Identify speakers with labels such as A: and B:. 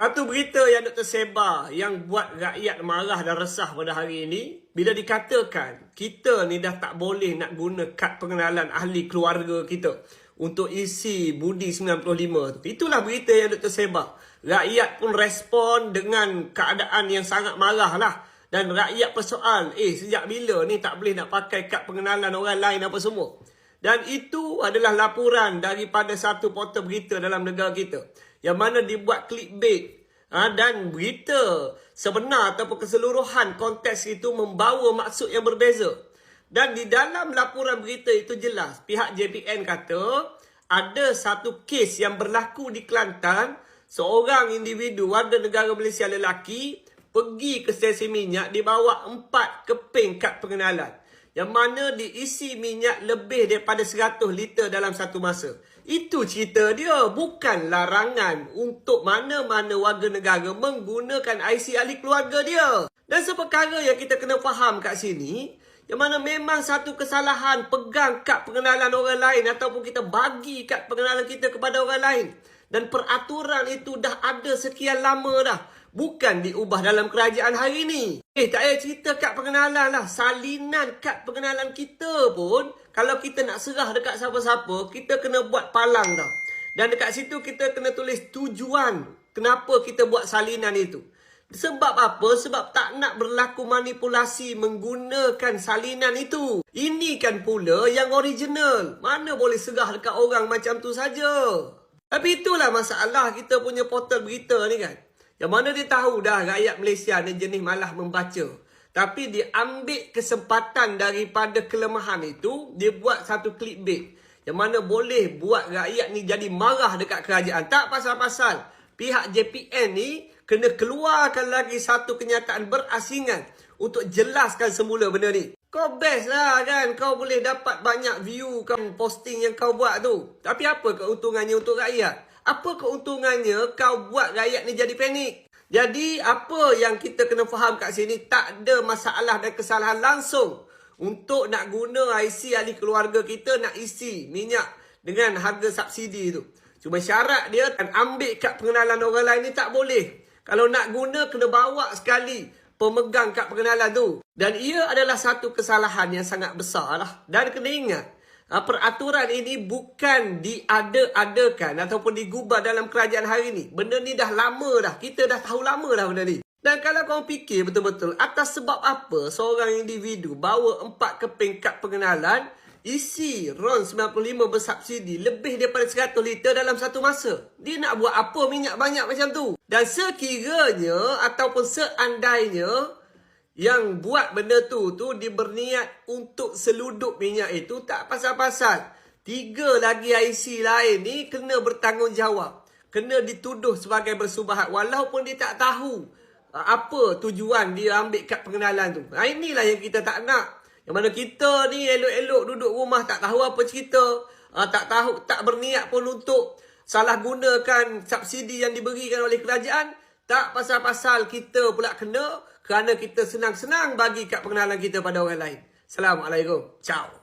A: Satu berita yang nak tersebar yang buat rakyat marah dan resah pada hari ini, bila dikatakan kita ni dah tak boleh nak guna kad pengenalan ahli keluarga kita untuk isi budi 95 tu. Itulah berita yang nak tersebar. Rakyat pun respon dengan keadaan yang sangat marah lah. Dan rakyat persoal, sejak bila ni tak boleh nak pakai kad pengenalan orang lain apa semua. Dan itu adalah laporan daripada satu portal berita dalam negara kita, yang mana dibuat clickbait. Dan berita sebenar ataupun keseluruhan konteks itu membawa maksud yang berbeza. Dan di dalam laporan berita itu jelas, pihak JPN kata ada satu kes yang berlaku di Kelantan. Seorang individu warga negara Malaysia lelaki pergi ke stesen minyak, dibawa 4 keping kad pengenalan, yang mana diisi minyak lebih daripada 100 liter dalam satu masa. Itu cerita dia, bukan larangan untuk mana-mana warga negara menggunakan IC ahli keluarga dia. Dan seperkara yang kita kena faham kat sini, yang mana memang satu kesalahan pegang kad pengenalan orang lain ataupun kita bagi kad pengenalan kita kepada orang lain. Dan peraturan itu dah ada sekian lama dah. Bukan diubah dalam kerajaan hari ni. Tak payah cerita kad pengenalan lah. Salinan kad pengenalan kita pun, kalau kita nak serah dekat siapa-siapa, kita kena buat palang tau. Dan dekat situ kita kena tulis tujuan kenapa kita buat salinan itu. Sebab apa? Sebab tak nak berlaku manipulasi menggunakan salinan itu. Ini kan pula yang original. Mana boleh serah dekat orang macam tu saja. Tapi itulah masalah kita punya portal berita ni kan. Yang mana dia tahu dah rakyat Malaysia ni jenis malah membaca. Tapi dia ambil kesempatan daripada kelemahan itu, dia buat satu clickbait. Yang mana boleh buat rakyat ni jadi marah dekat kerajaan. Tak pasal-pasal pihak JPN ni kena keluarkan lagi satu kenyataan berasingan untuk jelaskan semula benda ni. Kau best lah kan, kau boleh dapat banyak view kan posting yang kau buat tu. Tapi apa keuntungannya untuk rakyat? Apa keuntungannya kau buat rakyat ni jadi panik? Jadi apa yang kita kena faham kat sini, tak ada masalah dan kesalahan langsung untuk nak guna IC ahli keluarga kita nak isi minyak dengan harga subsidi tu. Cuma syarat dia kan ambil kad pengenalan orang lain ni tak boleh. Kalau nak guna kena bawa sekali pemegang kad pengenalan tu. Dan ia adalah satu kesalahan yang sangat besar lah. Dan kena ingat, peraturan ini bukan diada-adakan ataupun digubah dalam kerajaan hari ni. Benda ni dah lama dah. Kita dah tahu lama dah benda ni. Dan kalau korang fikir betul-betul, atas sebab apa seorang individu bawa 4 keping kad pengenalan, isi RON 95 bersubsidi lebih daripada 100 liter dalam satu masa? Dia nak buat apa minyak banyak macam tu? Dan sekiranya ataupun seandainya yang buat benda tu dia berniat untuk seluduk minyak itu, tak pasal-pasal 3 lagi IC lain ni kena bertanggungjawab, kena dituduh sebagai bersubahat walaupun dia tak tahu apa tujuan dia ambil kad pengenalan tu. Inilah yang kita tak nak. Yang mana kita ni elok-elok duduk rumah tak tahu apa cerita, tak berniat pun untuk salah gunakan subsidi yang diberikan oleh kerajaan. Tak pasal-pasal kita pula kena kerana kita senang-senang bagi kad pengenalan kita pada orang lain. Assalamualaikum. Ciao.